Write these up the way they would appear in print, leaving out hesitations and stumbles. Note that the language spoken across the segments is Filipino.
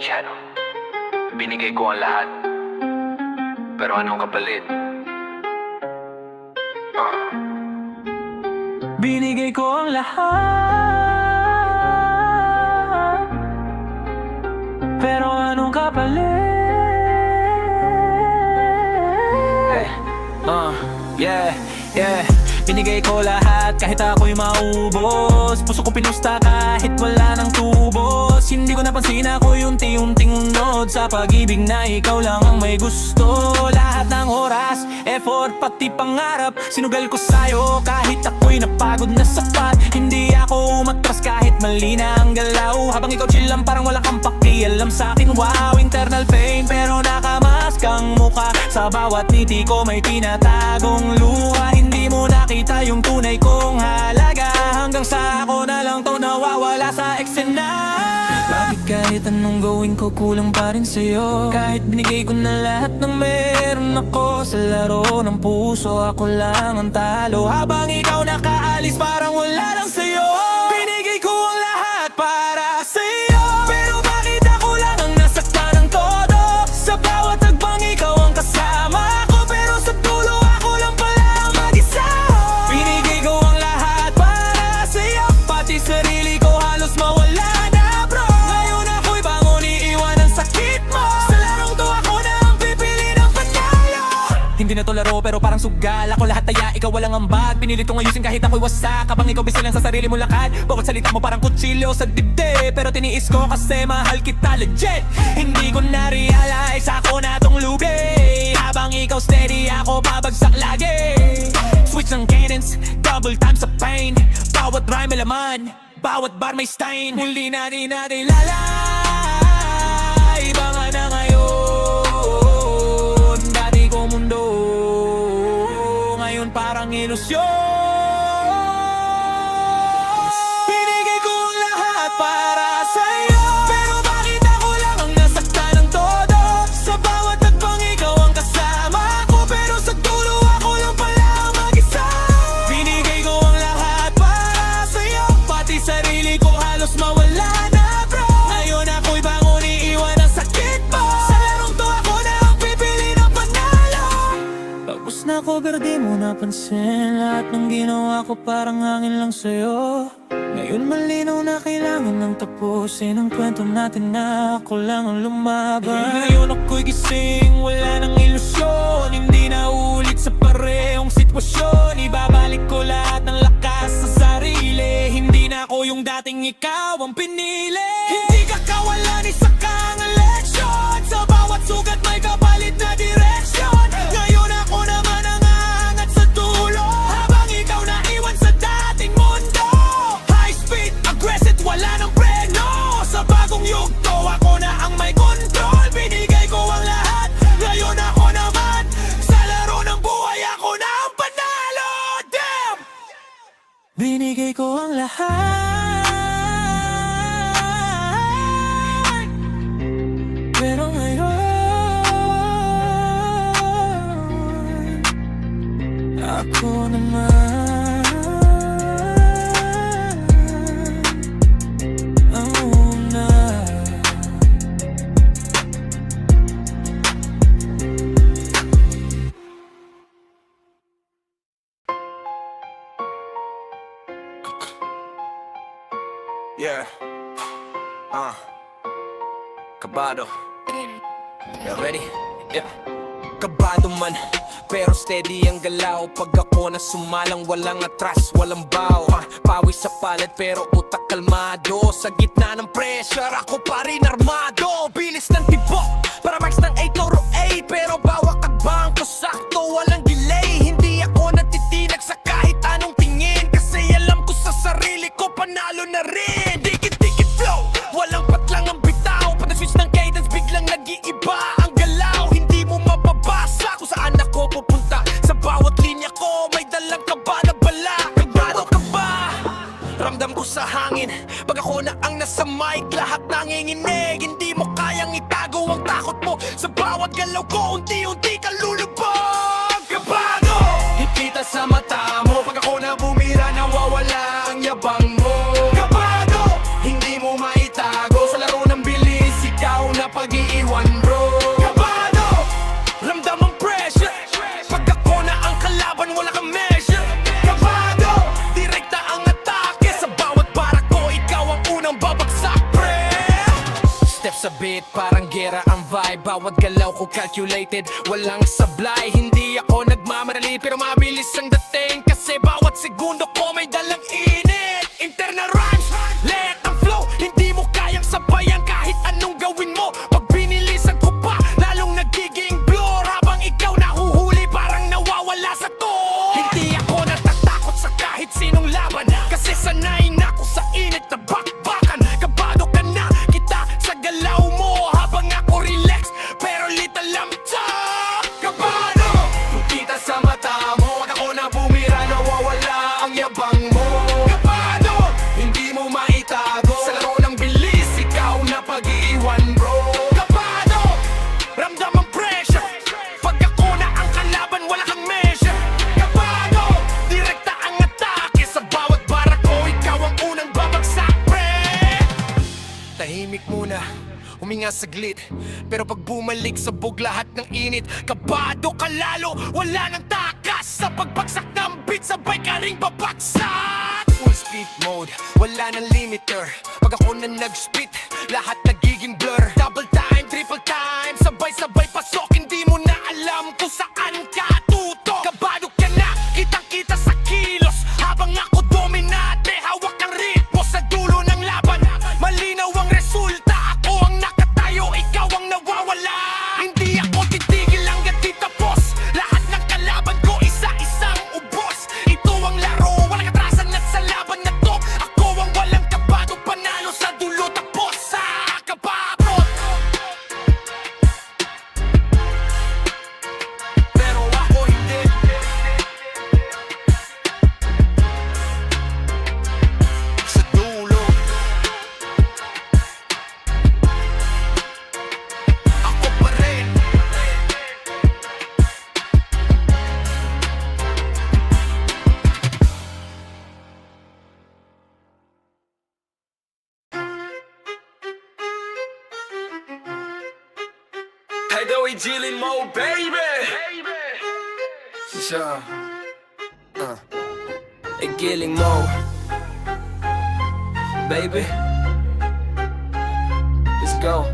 Shadow, binigay ko ang lahat, pero anong kapalit? Binigay ko ang lahat, pero anong kapalit? Yeah. Binigay ko lahat kahit ako'y maubos. Puso ko pinusta kahit wala ng tubos. Hindi ko napansin ako'y unti-unting unod sa pag-ibig na ikaw lang ang may gusto. Lahat ng oras, effort, pati pangarap sinugal ko sa'yo kahit ako'y napagod na sapat. Hindi ako umatras kahit mali na ang galaw. Habang ikaw chill lang parang wala kang pakialam sa'kin. Wow, internal pain pero nakamask ang mukha. Sa bawat ngiti ko may tinatagong luha. Hindi mo nakita yung tunay kong halaga, hanggang sa ako na lang to nawawala sa eksena. Bakit kahit anong gawin ko kulang pa rin sa'yo? Kahit binigay ko na lahat ng meron ako sa laro ng puso, ako lang ang talo. Habang ikaw nakaalis parang wala lang sa'yo. Binigay ko ang lahat para sa'yo, pero bakit ako lang ang nasaktan ng todo? Sa bawat tagbang ikaw ang kasama ko, pero sa dulo ako lang pala ang mag-isa. Binigay ko ang lahat para sa'yo, pati sarili ko halos mawala na bro. Ngayon ako'y bangon, iiwan ang sakit mo. Sa larong to ako na ang pipili ng panalo. Hindi na to laro pero parang sugal. Ako lahat taya, ikaw walang ambag. Pinilit kong ayusin kahit ako'y wasak. Habang ikaw busy lang sa sarili mo lakad. Bawat salita mo parang kutsilyo sa dibdib, pero tiniis ko kasi mahal kita legit. Hindi ko na-realize ako na tong lubi. Habang ikaw steady, ako babagsak lagi. Switch ng cadence, double time sa pain. Bawat rhyme may laman, bawat bar may stain. Muli natin lalay, baka na ngayon. Dati ko mundo, ngayon parang ilusyon. Binigay ko ang lahat para sa'yo, pero bakit ako lang ang nasaktan ng todo? Sa bawat tagbang ikaw ang kasama ko, pero sa dulo ako lang pala ang mag-isa. Binigay ko ang lahat para sa'yo, pati sarili ko halos mawala na bro. Ngayon ako'y bangon, iiwan ang sakit mo. Sa larong to ako na ang pipili ng panalo. Tapos na ko pero di mo napansin, lahat ng ginawa ko parang hangin lang sa'yo. Ngayon malinaw na kailangan ng tapusin ang kwento natin na ako lang ang lumaban. Ngayon ako'y gising, wala nang ilusyon. Hindi na ulit sa parehong sitwasyon. Ibabalik ko lahat ng lakas sa sarili. Hindi na ako yung dating ikaw ang pinili. Hindi ka kawalan, isa kang eleksyon. Sa bawat sugat may kapalit na direksyon. Ngayon ako naman ang aangat sa dulo, habang ikaw naiwan sa dating mundo. High speed, aggressive, wala nang preno. Sa bagong yugto, ako na ang may control. Binigay ko ang lahat, ngayon ako naman. Sa laro ng buhay, ako na ang panalo. Damn! Binigay ko ang lahat, pero ngayon ako naman ang una. Yeah. Kabado. You ready? Yeah. Kabado man, pero steady ang galaw. Pag ako na sumalang, walang atras, walang baw. Pawis sa palad pero utak kalmado. Sa gitna ng pressure, ako pa rin armado. Bilis ng tibok, para max ng 8 Toro 8. Pero bawat tagbang ko sakto, walang delay. Hindi ako natitinag sa kahit anong tingin, kasi alam ko sa sarili ko, panalo na rin. Dikit-dikit flow, walang patlang ang bitaw. Pag switch ng cadence, biglang nag-iiba ang galaw. Hindi mo mababasa kung saan ako pupunta. Sa bawat linya ko, may dalang kaba na bala. Kabado ka ba? Ramdam ko sa hangin, pag ako na ang nasa mic, lahat nanginginig. Hindi mo kayang itago ang takot mo. Sa bawat galaw ko, unti-unti ka lulubog. Kabado! Hipita sa mata mo, pag ako na bumira, nawawala ang yabang mo. Kabado! Hindi mo maitago, sa laro ng bilis, ikaw na step sa beat, parang gera ang vibe. Bawat galaw ko calculated, walang sablay. Hindi ako nagmamadali, pero mabilis ang dating. Kasi bawat segundo ko may dalang init. Internal rhymes, let ang flow. Hindi mo kayang sabayan kahit anong gawin mo. Pag binilisan ko pa, lalong nagiging blur. Habang ikaw nahuhuli, parang nawawala sa to. Hindi ako natatakot sa kahit sinong laban, kasi sanay na ako sa init na bakbakan. Kabado ka na kita sa galaw mo, habang ako relax, pero little lamta. Kabado, kung kita sa mata mo, wag ako na bumira, nawawala ang yabang mo. Kabado, hindi mo maitago, sa laro ng bilis, ikaw na pag-iiwan bro. Kabado, ramdam ang pressure, pag ako na ang kalaban, wala kang measure. Kabado, direkta ang atake, sa bawat bara ko, ikaw ang unang babagsak pre. Tahimik muna, huminga saglit, pero pag bumalik sabog lahat ng init. Kabado ka lalo, wala nang takas, sa pagbagsak ng beat, sabay ka ring babagsak. Full speed mode, wala nang limiter. Pag ako na nag-spit, lahat nagiging blur. Double time, triple time, sabay-sabay pasok. Hindi mo na alam kung saan ka tutok. Kabado ka na, kitang-kita sa kilos, habang ako dominante, hawak ang ritmo sa dulo ng laban. Malinaw ang resulta, ako ang nakatayo, ikaw ang nawawala. Hindi ako titigil hanggang di tapos, lahat ng kalaban ko isa-isang ubos. Ito ang laro, walang atrasan at sa laban na to, ako ang walang kabado, panalo sa dulo tapos sa kabakot. Pero ako hindi. Sa dulo ako pa rin. Hey, though we dealing more, baby. Siya, giling mo, baby. Let's go.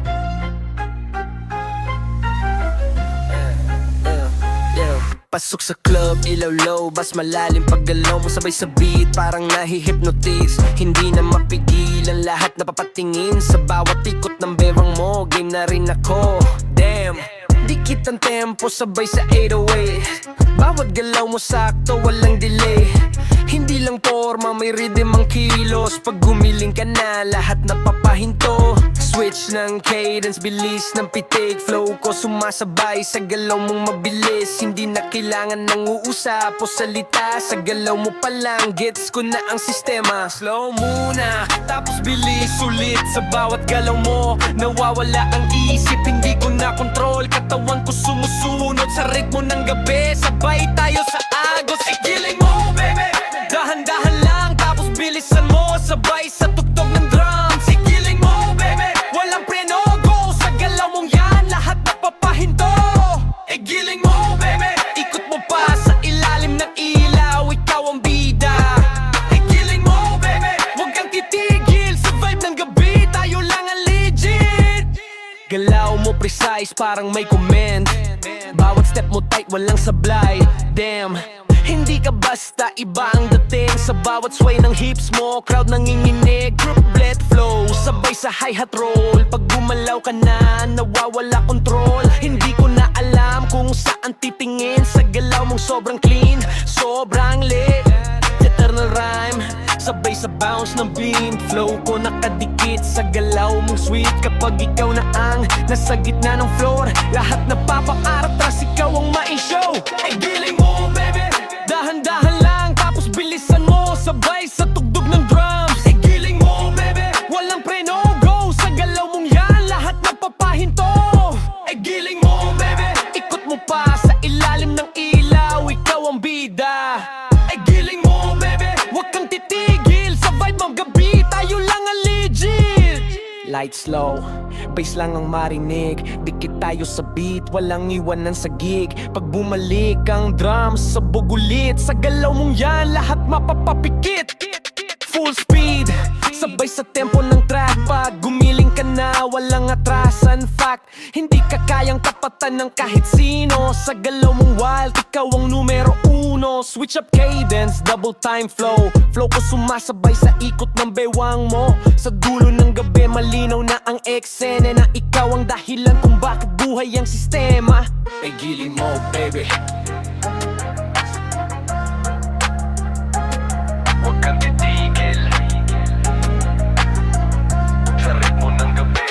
Pasok sa club, ilaw low, bas malalim paggalaw mo sabay sa beat, parang nahi-hypnotize. Hindi na mapigil ang lahat na papatingin, sa bawat ikot ng bewang mo, game na rin ako. Damn, dikit ang tempo sabay sa 808, bawat galaw mo sakto, walang delay. Hindi lang forma, may rhythm ang kilos, pag gumiling ka na, lahat napapahinto. Switch ng cadence, bilis ng pitik, flow ko sumasabay sa galaw mong mabilis. Hindi na kailangan ng uusap o salita, sa galaw mo pa lang, gets ko na ang sistema. Slow muna, tapos bilis ulit, sa bawat galaw mo, nawawala ang isip. Hindi ko na control, katawan ko sumusunod sa ritmo ng gabi, sabay tayo sa agos. Igiling mo baby, dahan-dahan lang, tapos bilisan mo, sabay sa tugtog ng drums. Igiling mo baby, walang preno, go sa galaw mong yan, lahat napapahinto. Igiling mo baby, ikot mo pa sa ilalim ng ilaw, ikaw ang bida. Igiling mo baby, huwag kang titigil, sa vibe ng gabi, tayo lang ang legit. Galaw mo precise, parang may comment, bawat step mo tight, walang sablay. Damn, hindi ka basta, iba ang dating, sa bawat sway ng hips mo, crowd nanginginig. Triplet flow, sabay sa hi-hat roll, pag gumalaw ka na, nawawala control. Hindi ko na alam kung saan titingin, sa galaw mong sobrang clean, sobrang lit. Eternal rhyme, sabay sa bounce ng beat, flow ko nakadikit sa galaw mong sweet. Kapag ikaw na ang nasa gitna ng floor, lahat napapaatras, ikaw ang ma-show. Ay giling mo baby, dahan-dahan lang, tapos bilisan mo, sabay sa tugtog ng drums. Ay giling mo baby, walang preno, go sa galaw mong yan, lahat napapahinto. Ay giling mo baby, ikot mo pa sa ilalim ng ilaw, ikaw ang bida. Ay giling mo baby, huwag kang titigil, sa vibe ng gabi, tayo lang ang legit. Light slow, bass lang ang marinig, dikit tayo sa beat, walang iwanan sa gig. Pag bumalik ang drums, sabog ulit, sa galaw mong yan, lahat mapapapikit. Full speed, sabay sa tempo ng track, pag gumiling ka na, walang atrasan. Fact, hindi ka kayang tapatan ng kahit sino. Sa galaw mong wild, ikaw ang numero uno. Switch up cadence, double time flow. Flow ko sumasabay sa ikot ng bewang mo. Sa dulo ng gabi, malinaw na ang eksena na ikaw ang dahilan kung bakit buhay ang sistema. Ay giling mo, baby. Huwag kang titigil sa ritmo ng gabi.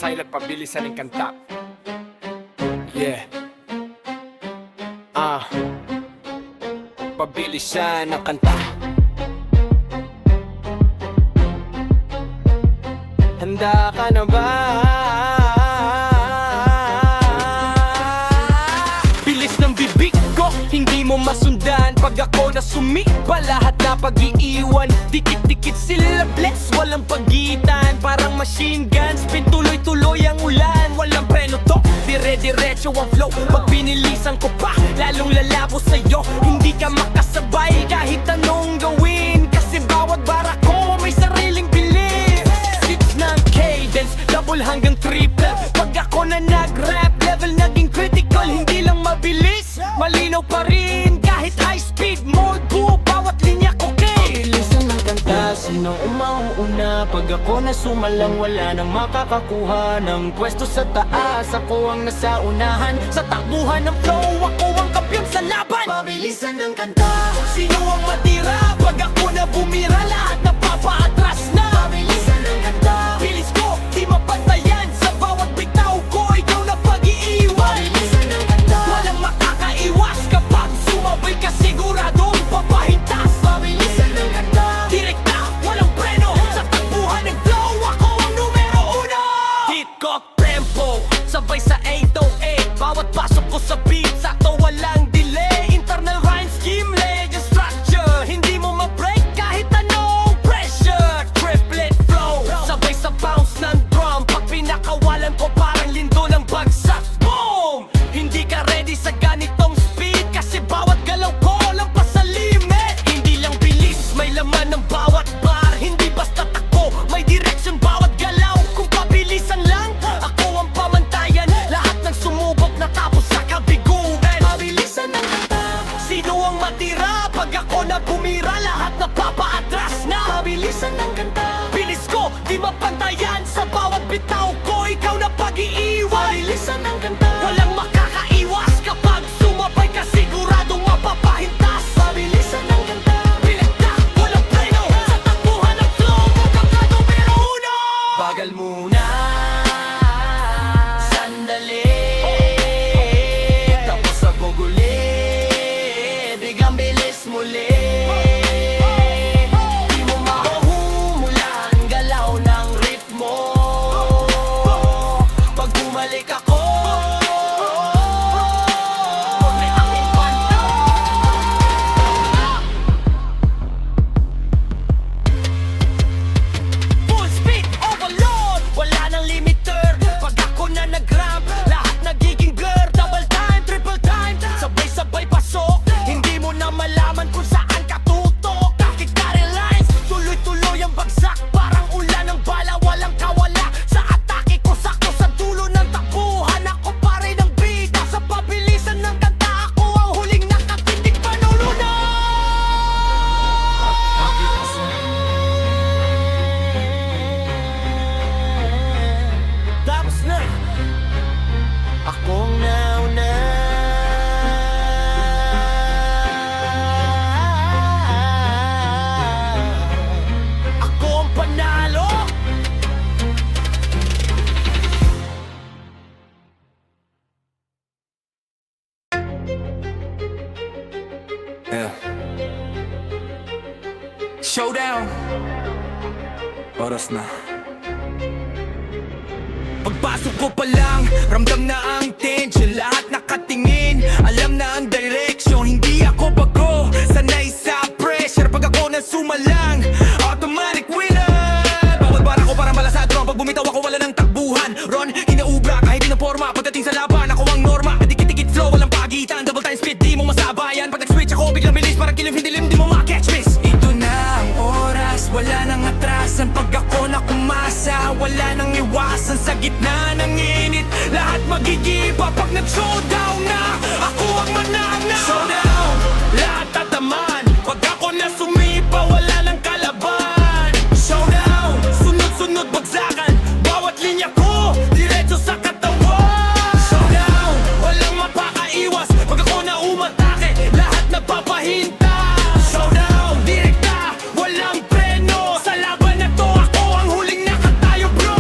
Tyler, pabilisan ang kanta. Yeah. Pabilisan ang kanta. Handa ka na ba? Bilis ng bibig ko, hindi mo masundan. Pag ako na sumipa, lahat na pag-iiwan. Dikit-dikit sila bless, walang pagitan. Parang machine guns, pintuloy-tuloy ang ulan. Walang preno to, dire-diretso ang flow. Pag pinilisan ko pa, lalong lalabo sa'yo. Hindi ka makasabay kahit anong gawin, kasi bawat bara ko may sariling bilis. Six ng cadence, double hanggang triple. Pag ako na nag-rap, level naging critical. Hindi lang mabilis, malinaw pa rin. Kahit high speed mode, buo bawat linya ko kay. Bilisan ng kanta, sino umauuna? Pag ako na sumalang, wala nang makakakuha ng pwesto sa taas. Ako ang nasa unahan, sa takbuhan ng flow. Ako ang kampiyon sa laban. Pabilisan ng kanta, sino ang matira? Pag ako na bumira, lahat na papaatras na. Pabilisan ng kanta, bilis ko, di mapantayan. Sa bawat bitaw ko, ikaw na pag-iiwan. Pabilisan ng kanta, walang makakaiwas. Kapag sumabay ka, siguradong papahintas. Pabilisan ng kanta, direkta, walang preno. Sa takbuhan ng flow, ako ang numero uno. Hit ko tempo, sabay sa 808. Bawat pasok ko sa beat, sakto walang delay. Internal rhyme scheme, legend structure. Hindi mo ma-break kahit anong pressure. Triplet flow, sabay sa bounce ng drum. Pag pinakawalan ko, parang lindo ng bagsak. Boom! Hindi ka ready sa ganitong speed, kasi bawat galaw ko lampas sa limit. Hindi lang bilis, may laman ng bawat bar. Hindi basta takbo, may direction bawat galaw. Kung pabilisan lang, ako ang pamantayan. Lahat ng sumubok natapos sa kabiguan. Pabilisan ng kanta, sino ang matira? Pag ako na bumira, lahat na papaatras na. Pabilisan ng kanta, bilis ko, di mapantayan. Sa bawat bitaw ko, ikaw na pag-iiwan. Pabilisan ng kanta, walang makakaiwas. Kapag sumabay ka, siguradong mapapahintas. Pabilisan ng kanta, bilikta, walang preno. Sa takbuhan ng flow, mukhang ka numero uno. Bagal muna, sandali, tapos sa guguli, biglang bilis muli. Di mo mahuhulan, galaw ng ritmo. Pag bumalik ako, may aking kwento. Full speed overload, wala nang limiter. Pag ako na nag-ramp, lahat nagiging blur. Double time, triple time, sabay-sabay pasok. Hindi mo na malaman kung saan ka tutok. Kahit carry lines, tuloy-tuloy ang bagsak. Parang ulan ng bala, walang kawala. Sa atake ko, sakto sa dulo ng takbuhan. Ako pa rin ang bida, sa pabilisan ng kanta. Ako ang huling nakatindig panulunan. Tapos na, akong nauna. Ako ang panalo. Yeah. Showdown. Oras na. Pagpasok ko pa lang, ramdam na ang tension. Lahat nakatingin, alam na ang direction. Hindi ako bago, sanay sa pressure. Pag ako na sumalang, automatic winner. Bawat bara ko parang bala sa drum. Pag bumitaw ako, wala wala nang iwasan sa gitna ng init. Lahat magigiba pag nag-showdown na. Ako ang manana. Showdown, lahat tataman. Pag ako na sumipa, wala nang kalaban. Showdown, sunod-sunod bagsakan. Bawat linya ko, diretso sa katawan. Showdown, walang mapakaiwas. Pag ako na umatake, lahat napapahinta. Showdown, direkta, walang preno. Sa laban na to, ako ang huling nakatayo, bro.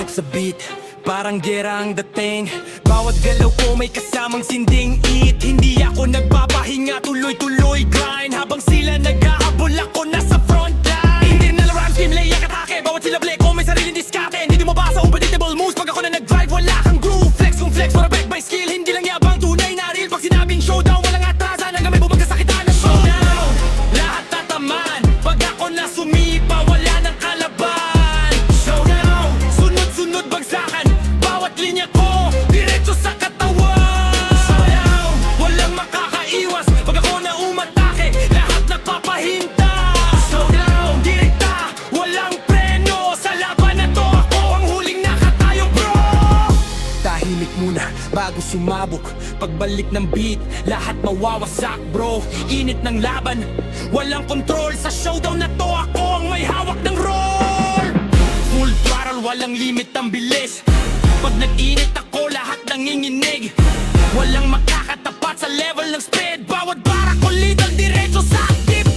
It's a beat, parang gera ang dating. Bawat galaw ko may kasamang sinding it. Hindi ako nagpapahinga, tuloy-tuloy grind. Habang sila nag-ahabol, ako nasa frontline. Internal rhymes, team lay, atake. Bawat sila play ko, may sariling diskarte. Hindi mo mabasa unpredictable moves. Pag ako na nag-drive, wala kang groove. Flex kung flex, for a back by skill. Hindi lang yabang, tunay na real. Pag sinabing showdown, walang atrasan. Hanggang may bumagsak sa kita ng showdown. Lahat tataman. Pag ako na sumipa, wala nang kalaban. Showdown, sunod-sunod bagsakan. Bawat linya ko, diretso sa katawan. Showdown, walang makakaiwas. Pag ako na umatake, lahat nagpapahinta. Showdown, direkta, walang preno. Sa laban na to, ako ang huling nakatayo, bro. Tahimik muna bago sumabog. Pagbalik ng beat, lahat mawawasak, bro. Init ng laban, walang control. Sa showdown na to, ako ang may hawak ng roll. Full throttle, walang limit ang bilis. Pag nag-init ako, lahat nanginginig. Walang makakatapat sa level ng speed. Bawat bara ko little diretso sa tipid.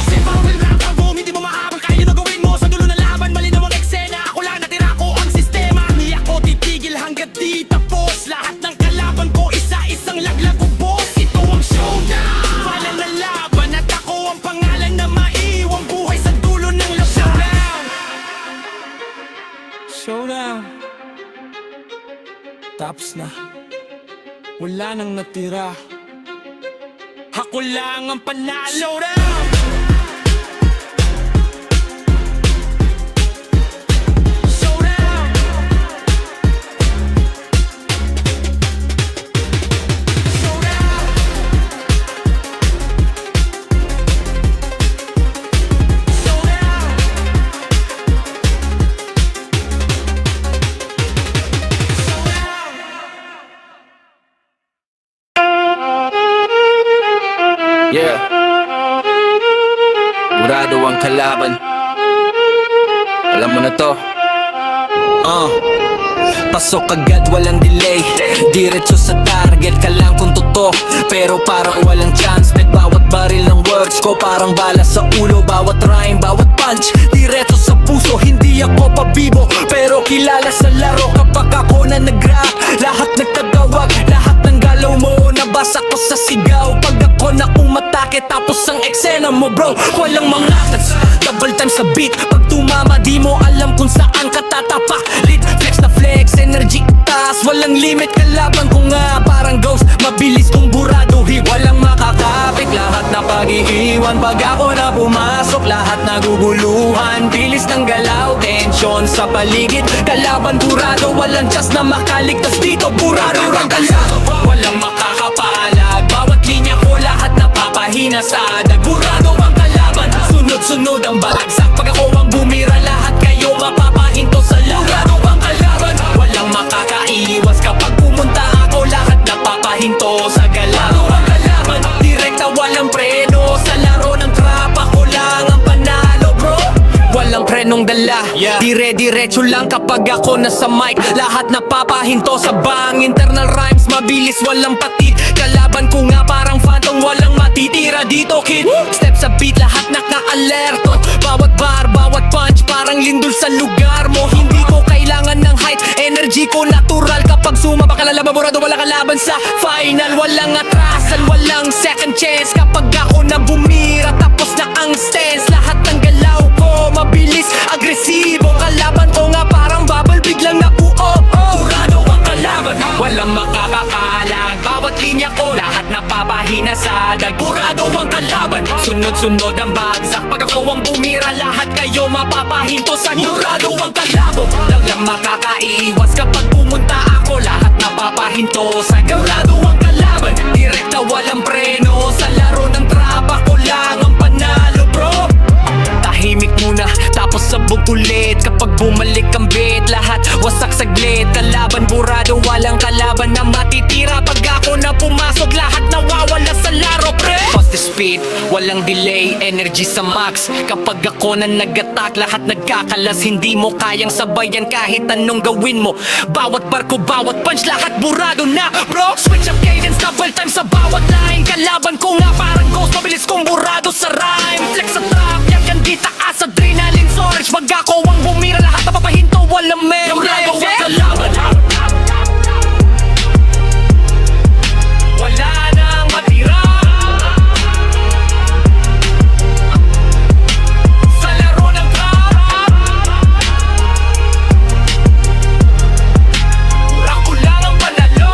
Shit, parang rap ang boom, hindi mo mahabang. Kaya yun ang gawin mo sa dulo ng laban. Malinaw ang eksena, ako lang natira ko ang sistema. Di ako titigil hanggat di tapos. Lahat ng kalaban ko, isa-isang laglag ko, boss. Ito ang showdown, wala na laban. At ako ang pangalan na maiwang buhay sa dulo ng laban. Showdown, tapos na, wala nang natira. Ako lang ang panalo. Showdown, showdown, showdown, showdown. Yeah, murado ang kalaban. Alam mo na to. Pasok agad, walang delay. Diretso sa target ka lang kung totoo. Pero parang walang chance. Bawat baril ng words ko parang bala sa ulo. Bawat rhyme, bawat punch, diretso sa puso. Hindi ako pabibo, pero kilala sa laro. Kapag ako na nag-rap, lahat nagtatawag. Lahat ng galaw mo, nabasa ko sa sigaw. Pag ako na umatake, tapos ang eksena mo, bro. Walang mga tats, double time sa beat. Pag tumama, di mo alam kung saan ka tatapak. Lit, flex na flex, energy taas. Walang limit, kalaban ko nga parang ghost. Mabilis kong buraduhin, walang makakapit. Lahat na pag-iiwan, pag ako na pumasok, lahat naguguluhan. Bilis ng galaw, tension sa paligid. Kalaban burado, walang chance na makaligtas dito. Burado ang kalaban, walang makakapalag. Bawat linya ko, lahat napapahina sa adag. Burado ang kalaban, sunod-sunod ang balagsak. Pag ako ang bumira, lahat kayo mapapahinto sa lahat. Burado ang kalaban, walang makakaiwas. Kapag pumunta ako, lahat napapahinto sa galaw. Burado ang kalaban, direkta walang preno. Sa laro ng trap, ako lang ang panalo, bro. Walang prenong dala, dire-diretso lang kapag ako nasa mic. Lahat napapahinto sa bang. Internal rhymes, mabilis, walang patid. Kalaban ko nga parang phantom, walang matitira dito, kid. Step sa beat, lahat naka-alerto. Bawat bar, bawat punch, parang lindol sa lugar mo. Hindi ko kailangan ng height, energy ko natural. Kapag sumaba ka lalaban, burado wala kalaban sa final. Walang atrasan, walang second chance. Kapag ako na bumira, tapos na ang stance. Lahat ng galaw ko, mabilis, agresibo. Kalaban ko nga parang bubble, biglang napuo. Burado ang kalaban, walang makakakalag. Bawat linya ko, lahat napapahina sa adag. Burado ang kalaban, sunod-sunod ang bagsak. Pag ako ang bumira, lahat kayo mapapahinto sa burado ang kalaban. Lang makakaiwas kapag pumunta ako, lahat napapahinto sa burado ang kalaban. Direkta walang preno, sa laro ng trap, ako lang ang panalo, bro. Tahimik muna, tapos sabog ulit. Kapag bumalik ka ang beat, lahat wasak saglit. Kalaban burado, walang kalaban na matitira. Pag ako na pumasok, lahat nawawala sa laro, pre. Fast the speed, walang delay, energy sa max. Kapag ako na nag-attack, lahat nagkakalas. Hindi mo kayang sabayan kahit anong gawin mo. Bawat barko, bawat punch, lahat burado na, bro. Switch up cadence, double time sa bawat line. Kalaban ko nga parang ghost, mabilis kong burado sa rhyme. Flex sa trap, yan di taas, adrenaline surge. Pag ako ang bumira, lahat napapahinto, walang meron. Yung lago ang kalaban, wala nang matira. Sa laro ng trap, ako lang ang panalo.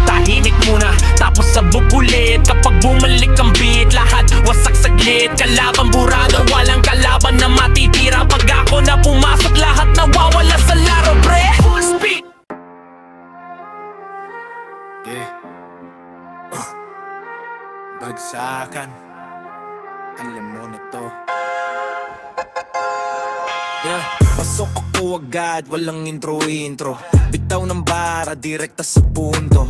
Tahimik muna, tapos sabog ulit. Kapag bumalik ang beat, lahat wasak saglit. Kalaban burado, walang kalaban na matitira. Pag ako na pumasok, lahat nawawala sa laro, pre. Full speed. Yeah. Bagsakan. Alam mo na to. Yeah. Pasok ako agad, walang intro-intro. Bitaw ng bara, direkta sa punto.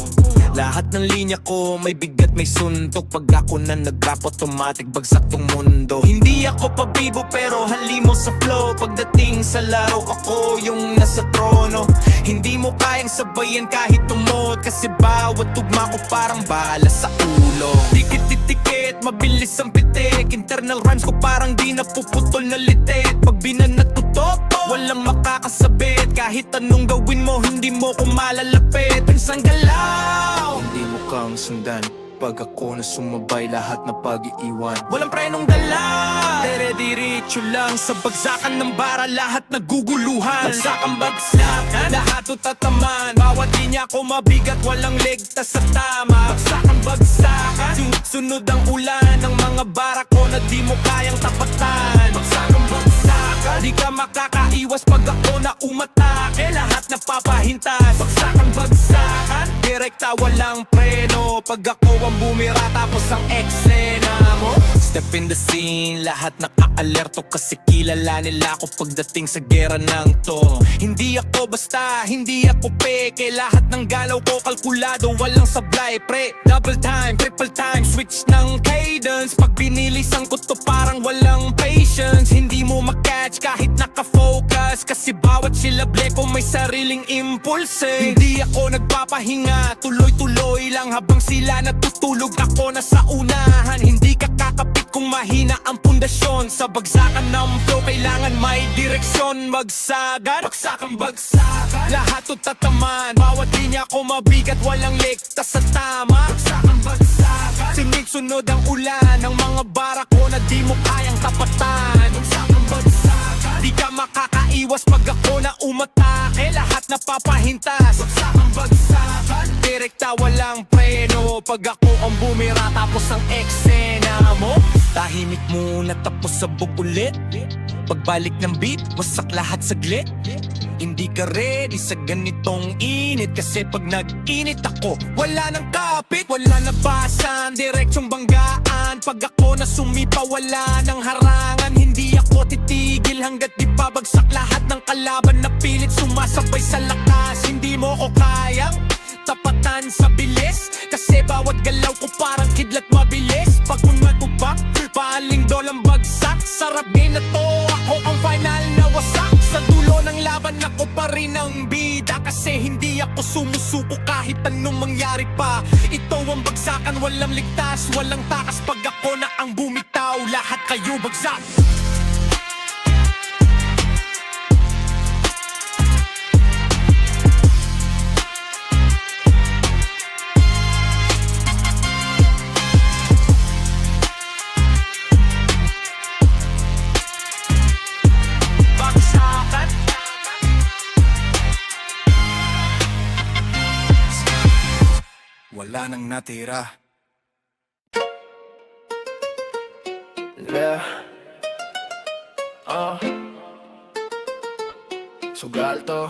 Lahat ng linya ko may bigat, may suntok. Pag ako na nag-rap, automatic bagsak tong mundo. Hindi ako pabibo pero halimo sa flow. Pagdating sa laro, ako yung nasa trono. Hindi mo kayang sabayan kahit tumot. Kasi bawat tugma ko parang bala sa ulo. Dikit-dikit, mabilis ang pitik. Internal rhymes ko parang di napuputol na litit. Pag binanatutok, walang makakasabit. Kahit anong gawin mo, hindi mo ko malalapit. Pinsang galaw, hindi mo kang sundan. Pag ako na sumabay, lahat na pag-iiwan. Walang prenong dala, dire-diretso lang. Sa bagsakan ng bara, lahat naguguluhan. Bagsakang bagsakan, lahat tataman. Bawat linya ko mabigat, walang ligtas sa tama. Bagsakang bagsakan, sunod ang ulan ng mga bara ko na di mo kayang tapatan. Bagsakang bagsakan, di ka makakaiwas pag ako na umatake. Lahat napapahintas. Bagsakang bagsakan, direkta walang preno. Pag ako ang bumira tapos ang eksena mo. Step in the scene, lahat naka-alerto. Kasi kilala nila ako pagdating sa gera ng to. Hindi ako basta, hindi ako peke. Lahat ng galaw ko kalkulado, walang sablay, pre. Double time, triple time, switch ng cadence. Pag binilisan ko to parang walang patience. Hindi mo makatch kahit nakafocus. Kasi bawat silable ko may sariling impulse. Hindi ako nagpapahinga, tuloy-tuloy lang habang sila natutulog. Ako na sa unahan, hindi ka kakapit kung mahina ang pundasyon. Sa bagsakan ng flow, kailangan may direksyon. Bagsagan, bagsakang bagsakan, lahat to tataman. Bawat linya ko mabigat, walang ligtas sa tama. Bagsakang bagsakan, sunod-sunod ang ulan ng mga bara ko na di mo kayang tapatan. Bagsakang bagsakan, di ka makakaiwas pag ako na umatake. Lahat napapahintas. Bagsakang bagsakan, direkta walang preno. Pag ako ang bumira tapos ang eksena mo. Tahimik muna tapos sabog ulit. Pagbalik ng beat, wasak lahat saglit. Hindi ka ready sa ganitong init. Kasi pag nag-init ako, wala nang kapit, wala na basan, direksyong banggaan. Pag ako na sumipa, wala nang harangan. Hindi ako titigil hanggat di pabagsak lahat ng kalaban na pilit sumasabay sa lakas. Hindi mo ko kayang tapatan sa bilis. Kasi bawat galaw ko parang kidlat mabilis. Pag umatubak, paaling dolang bagsak. Sarap din na to, ako ang final na wasak. Sa dulo ng laban ako pa rin ang bida. Kasi hindi ako sumusuko kahit anong mangyari pa. Ito ang bagsakan, walang ligtas, walang takas. Pag ako na ang bumitaw, lahat kayo bagsak. Wala nang natira. Yeah. Sugal to.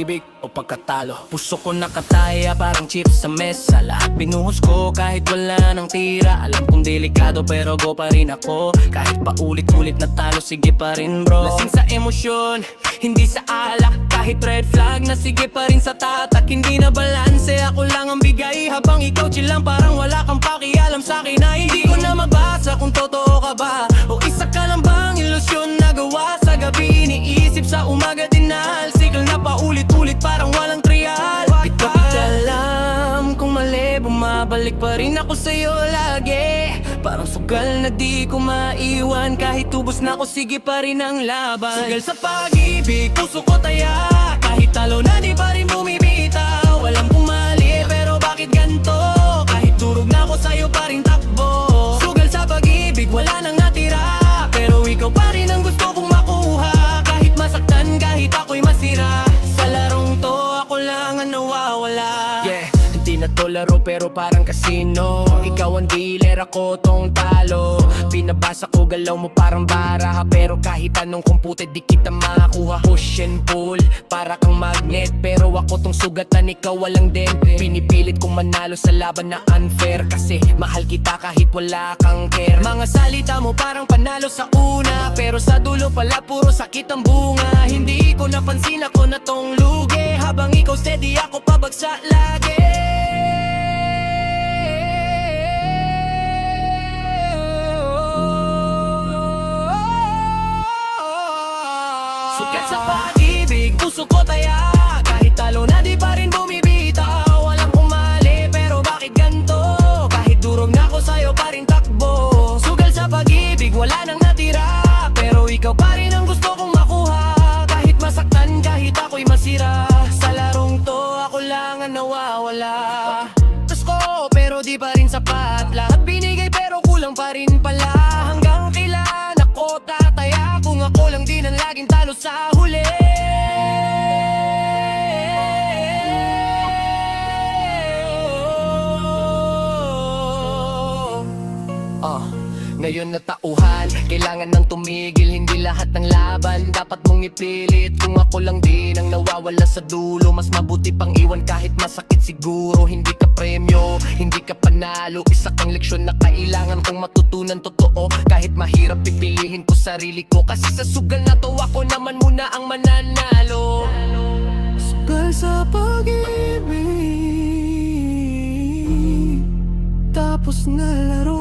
pag-ibig o pagkatalo. Puso ko nakataya parang chips sa mesa. Lahat binuhos ko kahit wala nang tira. Alam kong delikado pero go pa rin ako. Kahit pa ulit-ulit na talo, sige pa rin bro. Lasing sa emosyon, hindi sa alak. Kahit red flag na sige pa rin sa tatak. Hindi na balanse, ako lang ang bigay. Habang ikaw chill lang parang wala kang pakialam sa'kin. Na hindi ko na mabasa kung totoo ka ba o isa ka lang bang ilusyon na gawa sa gabi. Iniisip sa umaga dinahal, cycle na paulit-ulit parang walang trial. Di ko alam kung mali, bumabalik pa rin ako sa'yo lagi. Parang sugal na di ko maiwan. Kahit tubos na ako, sige pa rin ang laban. Sugal sa pag-ibig, puso ko taya. Kahit talo na di pa rin bumibitaw. Walang pumali, pero bakit ganto? Kahit durog na ako sa'yo pa rin takbo. Sugal sa pag-ibig, wala nang natira. Pero ikaw pa rin ang gusto kong makuha. Kahit masaktan, kahit ako'y masira. Sa larong to, ako lang ang nawawala. Yeah, hindi na to laro pero parang kasino. Ikaw ang dealer, ako tong talo. Pinabasa ko galaw mo parang baraha. Pero kahit anong kumpute di kita makakuha. Push and pull, para kang magnet. Pero ako tong sugatan, ikaw walang dente. Pinipilit kong manalo sa laban na unfair. Kasi mahal kita kahit wala kang care. Mga salita mo parang panalo sa una. Pero sa dulo pala puro sakit ang bunga. Hindi ko napansin ako na tong lugi. Habang ikaw steady ako pabagsak lagi. Sugat sa pag-ibig, puso ko taya. Kahit talo na di pa rin bumibitaw. Walang pumali, pero bakit ganto? Kahit durog na ako sa'yo pa rin takbo. Sugal sa pag-ibig, wala nang natira. Pero ikaw pa rin ang gusto kong makuha. Kahit masaktan, kahit ako'y masira. Sa larong to, ako lang ang nawawala. Tas ko, pero di pa rin sapat. Lahat binigay pero kulang pa rin pala. Hanggang kailan ako tataya kung ako lang din ang laging talo sa huli. Ngayon na tauhan, kailangan nang tumigil. Hindi lahat ng laban dapat mong ipilit. Kung ako lang din ang nawawala sa dulo, mas mabuti pang iwan kahit masakit siguro. Hindi ka premyo, hindi ka panalo. Isa kang leksyon na kailangan kong matutunan totoo. Kahit mahirap pipilihin ko sarili ko. Kasi sa sugal na to ako naman muna ang mananalo. Sugal sa pag-ibig, tapos na laro.